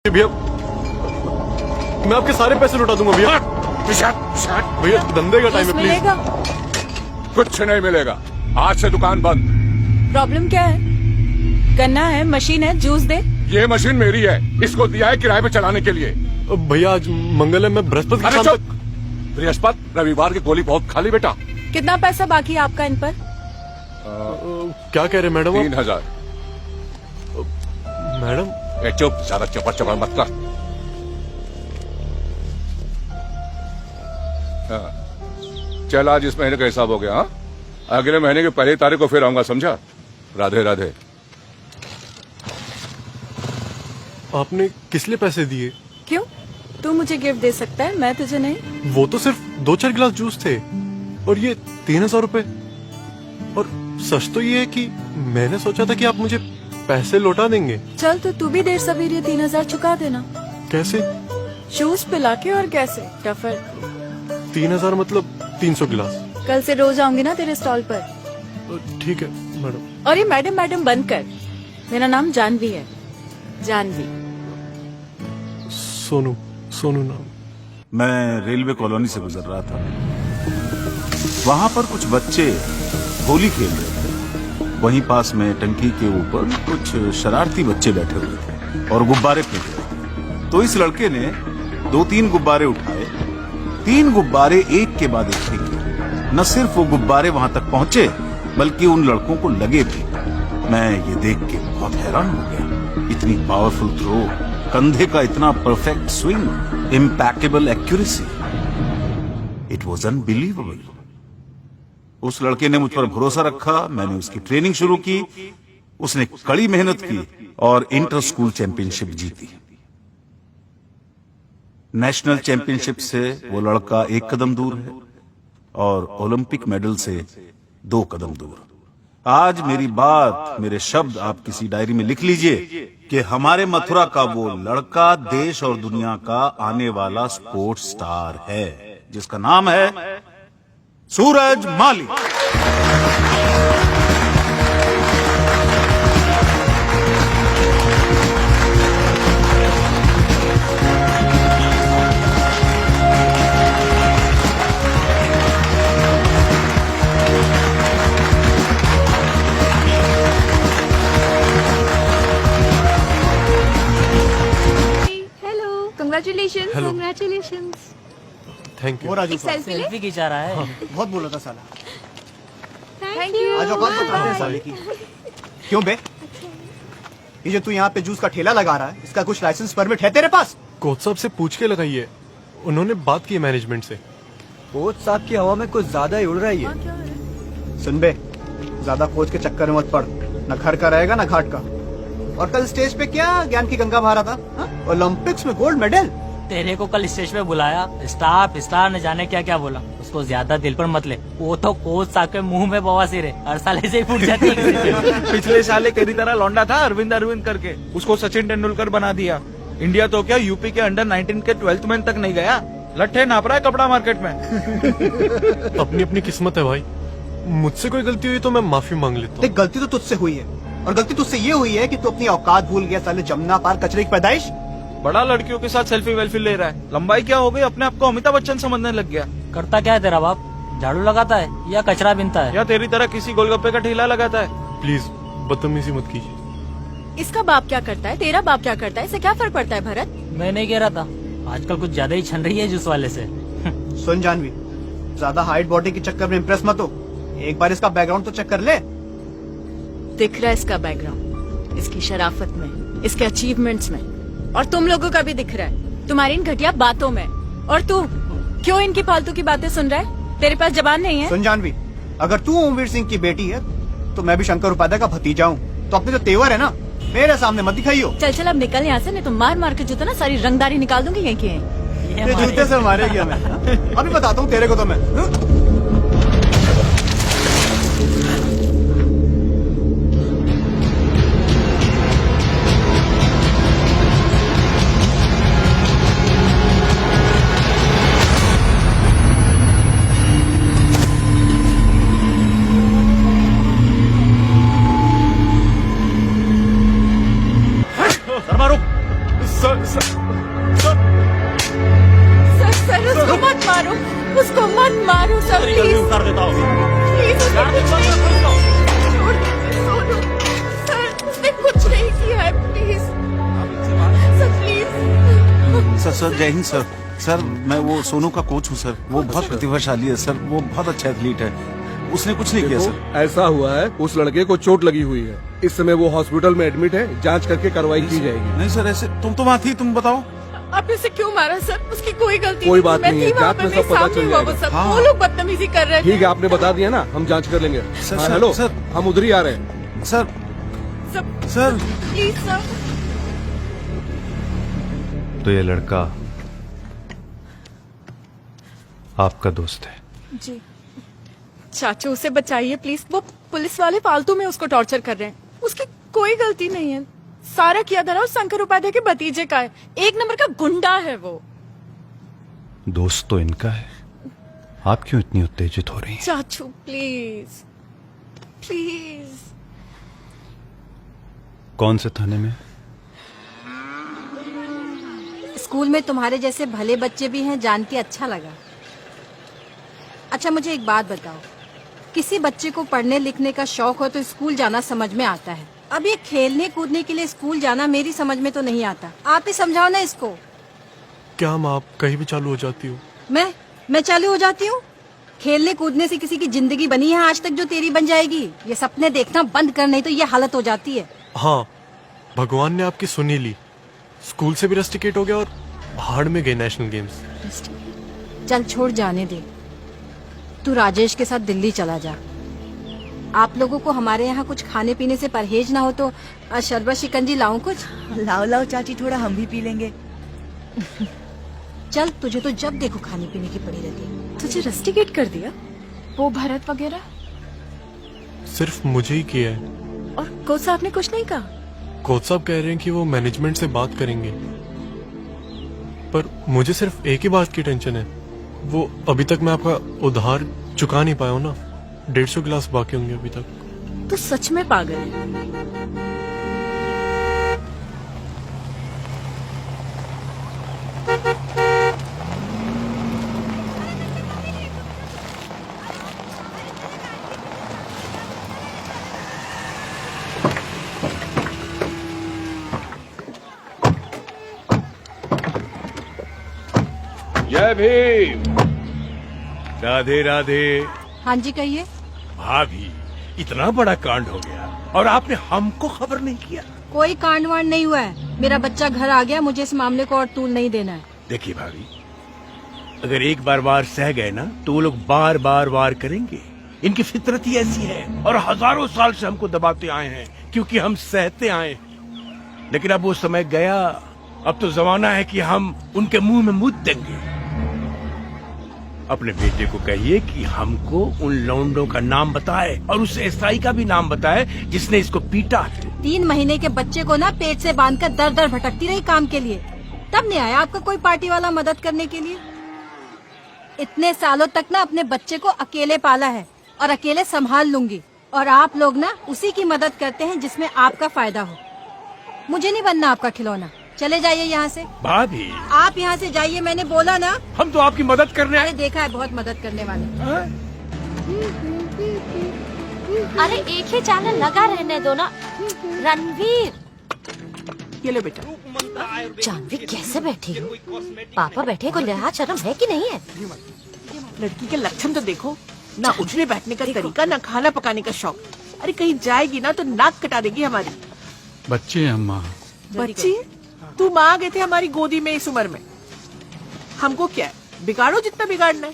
भैया मैं आपके सारे पैसे लौटा दूंगा भैया। भैया धंधे का टाइम है, प्लीज। मिलेगा? कुछ नहीं मिलेगा, आज से दुकान बंद। प्रॉब्लम क्या है? गन्ना है, मशीन है, जूस दे। ये मशीन मेरी है, इसको दिया है किराए पे चलाने के लिए। भैया आज मंगल है, मैं बृहस्पति की अरे शाम चुप! बृहस्पति रविवार की गोली बहुत खाली बेटा। कितना पैसा बाकी है आपका इन पर? तक क्या कह रहे मैडम आप? 3000। मैडम चुप, ज्यादा चपड़ चपड़ मत कर। चल आज इस महीने का हिसाब हो गया। हाँ, अगले महीने की पहली तारीख को फिर आऊंगा, समझा? राधे राधे। आपने किस लिए पैसे दिए? क्यों? तू मुझे गिफ्ट दे सकता है, मैं तुझे नहीं। वो तो सिर्फ 2-4 गिलास जूस थे और ये 3000 रुपए। और सच तो ये है कि मैंने सोचा था कि आप मुझे पैसे लौटा देंगे। चल तो तू भी देर सवेरे 3000 चुका देना। कैसे? जूस पिला के। और कैसे? टफर। 3000 मतलब 300 गिलास। कल से रोज आऊंगी ना तेरे स्टॉल पर। ठीक है मैडम। और ये मैडम मैडम बंद कर। मेरा नाम जानवी है, जानवी। सोनू, सोनू नाम। मैं रेलवे कॉलोनी से गुजर रहा था। वहां पर कुछ बच्चे होली खेल रहे थे। वहीं पास में टंकी के ऊपर कुछ शरारती बच्चे बैठे हुए थे और गुब्बारे फेंक रहे थे। तो इस लड़के ने 2-3 गुब्बारे उठाए, 3 गुब्बारे एक के बाद एक फेंके। न सिर्फ वो गुब्बारे वहां तक पहुंचे बल्कि उन लड़कों को लगे भी। मैं ये देख के बहुत हैरान हो गया। इतनी पावरफुल थ्रो, कंधे का इतना perfect swing, impeccable accuracy. It was unbelievable. उस लड़के ने मुझ पर भरोसा रखा, मैंने उसकी ट्रेनिंग शुरू की, उसने कड़ी मेहनत की और इंटर स्कूल चैंपियनशिप जीती। नेशनल चैंपियनशिप से वो लड़का 1 कदम दूर है और ओलंपिक मेडल से 2 कदम दूर। आज मेरी बात, मेरे शब्द आप किसी डायरी में लिख लीजिए कि हमारे मथुरा का वो लड़का देश और दुनिया का आने वाला स्पोर्ट्स स्टार है, जिसका नाम है Suraj Mali. Hello, congratulations. Hello. Congratulations. Thank you. वो राजू एक सेल्फी ले। सेल्फी खिंचा रहा है। बहुत बोला था साला। Thank you. आज औकात बता रहे साले की। क्यों बे? ये जो तू यहाँ पे जूस का ठेला लगा रहा है, इसका कुछ लाइसेंस परमिट है तेरे पास? कोच साहब से पूछ के लगाइए, उन्होंने बात की है मैनेजमेंट से। कोच साहब की हवा में कुछ ज्यादा ही उड़ रही है। सुन बे, ज्यादा कोच के चक्कर में मत पड़। न घर का रहेगा न घाट का। और कल स्टेज पे क्या ज्ञान की गंगा बहा रहा था? ओलंपिक्स में गोल्ड मेडल। तेरे को कल स्टेज पे बुलाया, स्टार ने जाने क्या क्या बोला। उसको ज्यादा दिल पर मत ले, वो तो कोच साहब के मुंह में बवासीर है, हर साल ऐसे ही फूट जाती है। पिछले साल एक तेरी तरह लौंडा था अरविंद करके, उसको सचिन तेंदुलकर बना दिया। इंडिया तो क्या यूपी के अंडर 19 के 12th मैन तक नहीं गया। लट्ठे नाप रहा है कपड़ा मार्केट में। अपनी अपनी किस्मत है भाई। मुझसे कोई गलती हुई तो मैं माफी मांग लेता हूँ। देख, गलती तो तुझसे हुई है, और गलती तुझसे ये हुई है कि तू अपनी औकात भूल गया। साले जमुना पार कचरे की पैदाइश। बड़ा लड़कियों के साथ सेल्फी वेल्फी ले रहा है। लंबाई क्या हो गई, अपने आप को अमिताभ बच्चन समझने लग गया। करता क्या है तेरा बाप? झाड़ू लगाता है या कचरा बीनता है? या तेरी तरह किसी गोलगप्पे का ठेला लगाता है। प्लीज बदतमीजी मत कीजिए। इसका बाप क्या करता है, तेरा बाप क्या करता है, इससे क्या फर्क पड़ता है भरत? मैं नहीं कह रहा था, आजकल कुछ ज्यादा ही छन रही है जूस वाले से। सुन जानवी, ज्यादा हाइट बॉडी के चक्कर में इम्प्रेस मत हो। एक बार इसका बैकग्राउंड तो चेक कर ले। दिख रहा है इसका बैकग्राउंड, इसकी शराफत में, इसके अचीवमेंट्स में, और तुम लोगों का भी दिख रहा है तुम्हारी इन घटिया बातों में। और तू क्यों इनकी फालतू की बातें सुन रहा है? तेरे पास जबान नहीं है? सुन जानवी, अगर तू ओमवीर सिंह की बेटी है तो मैं भी शंकर उपाध्याय का भतीजा हूँ। तो अपने जो तेवर है ना, मेरे सामने मत दिखाइयो। चल चल अब निकल यहाँ से, नहीं तो मार मार के जूता ना सारी रंगदारी निकाल दूंगी यहीं की यहीं। ये जूते से मारेगी हमें। अभी बताता हूँ तेरे को तो मैं। सर सर उसको मत मारो, उसको मत मारो सर, प्लीज उतार देता हूँ। प्लीज उसको कुछ नहीं किया। छोड़ दीजिए सोनू, सर उसने कुछ नहीं किया है, प्लीज सर प्लीज। सर जय हिंद सर। सर मैं वो सोनू का कोच हूँ सर। वो बहुत प्रतिभाशाली है सर, वो बहुत अच्छा एथलीट है। उसने कुछ नहीं किया सर। ऐसा हुआ है, उस लड़के को चोट लगी हुई है, इस समय वो हॉस्पिटल में एडमिट है, जांच करके कार्रवाई की जाएगी। नहीं सर, ऐसे तुम तो वहाँ थी, तुम बताओ। आपने उसे क्यों मारा सर? उसकी कोई गलती कोई नहीं। बात मैं नहीं थी है, वहाँ जांच पे, में मेरे सब पता सामने चल हुआ वो जाएगा। सब। हाँ। वो लोग बदतमीजी कर रहे थे। ठीक है, आपने बता दिया ना, हम जांच कर लेंगे। सर, हाँ, सर, हेलो सर। हम उधर ही आ रहे हैं। सर सब सर प्लीज सर। तो ये लड़का आपका दोस्त है? जी चाचू उसे बचाइए प्लीज, वो पुलिस वाले फालतू में उसको टॉर्चर कर रहे हैं। उसकी कोई गलती नहीं है, सारा किया धरा उस शंकर उपाध्याय के भतीजे का है। एक नंबर का गुंडा है वो। दोस्त तो इनका है, आप क्यों इतनी उत्तेजित हो रही हैं? चाचू प्लीज प्लीज। कौन से थाने में? स्कूल में तुम्हारे जैसे भले बच्चे भी हैं, जान के अच्छा लगा। अच्छा मुझे एक बात बताओ, किसी बच्चे को पढ़ने लिखने का शौक हो तो स्कूल जाना समझ में आता है। अब ये खेलने कूदने के लिए स्कूल जाना मेरी समझ में तो नहीं आता। आप ही समझाओ ना इसको। क्या माँ, आप कहीं भी चालू हो जाती हो? मैं चालू हो जाती हूँ? खेलने कूदने से किसी की जिंदगी बनी है आज तक जो तेरी बन जाएगी? ये सपने देखना बंद कर, नहीं तो ये हालत हो जाती है। हाँ, भगवान ने आपकी सुनी ली। स्कूल से भी रस्टिकेट हो गया और भाड़ में गए नेशनल गेम्स। चल छोड़, जाने दे। तू राजेश के साथ दिल्ली चला जा। आप लोगों को हमारे यहाँ कुछ खाने पीने से परहेज ना हो तो शरबत शिकंजी लाऊं कुछ? लाओ लाओ चाची, थोड़ा हम भी पी लेंगे। चल, तुझे तो जब देखो खाने पीने की पड़ी रहती है। तुझे रस्टिकेट कर दिया वो भरत वगैरह? सिर्फ मुझे ही किया है। और कोच साहब ने कुछ नहीं कहा? कोच साहब कह रहे हैं कि वो मैनेजमेंट से बात करेंगे, पर मुझे सिर्फ एक ही बात की टेंशन है, वो अभी तक मैं आपका उधार चुका नहीं पाया हूँ ना। 150 गिलास बाकी होंगे अभी तक। तू सच में पागल है। जय भीम। राधे राधे। हाँ जी कहिए। भाभी, इतना बड़ा कांड हो गया और आपने हमको खबर नहीं किया। कोई कांड वांड नहीं हुआ है, मेरा बच्चा घर आ गया, मुझे इस मामले को और तूल नहीं देना है। देखिए भाभी, अगर एक बार वार सह गए ना तो वो लोग बार बार वार करेंगे। इनकी फितरत ही ऐसी है और हजारों साल से हमको दबाते आए हैं क्योंकि हम सहते आए। लेकिन अब वो समय गया, अब तो जमाना है कि हम उनके मुंह में मुद्द देंगे। अपने बेटे को कहिए कि हमको उन लौंडों का नाम बताए और उस एसआई का भी नाम बताए जिसने इसको पीटा है। 3 महीने के बच्चे को ना पेट से बांधकर दर दर भटकती रही काम के लिए, तब नहीं आया आपका कोई पार्टी वाला मदद करने के लिए। इतने सालों तक ना अपने बच्चे को अकेले पाला है और अकेले संभाल लूंगी, और आप लोग ना उसी की मदद करते हैं जिसमें आपका फायदा हो। मुझे नहीं बनना आपका खिलौना, चले जाइए यहाँ से। भाभी, आप यहाँ से जाइए, मैंने बोला ना। हम तो आपकी मदद करने अरे देखा है बहुत मदद करने वाले। अरे एक ही चैनल लगा रहने दो ना। रणवीर, ये लो बेटा। जानवी कैसे बैठी हो? पापा बैठे को लिहाज शर्म है कि नहीं है? लड़की के लक्षण तो देखो, ना उठने बैठने का तरीका, ना खाना पकाने का शौक। अरे कहीं जाएगी ना तो नाक कटा देगी हमारी। बच्चे हैं अम्मा। बच्ची, तू माँ गए थे हमारी गोदी में इस उम्र में। हमको क्या है, बिगाड़ो जितना बिगाड़ना है।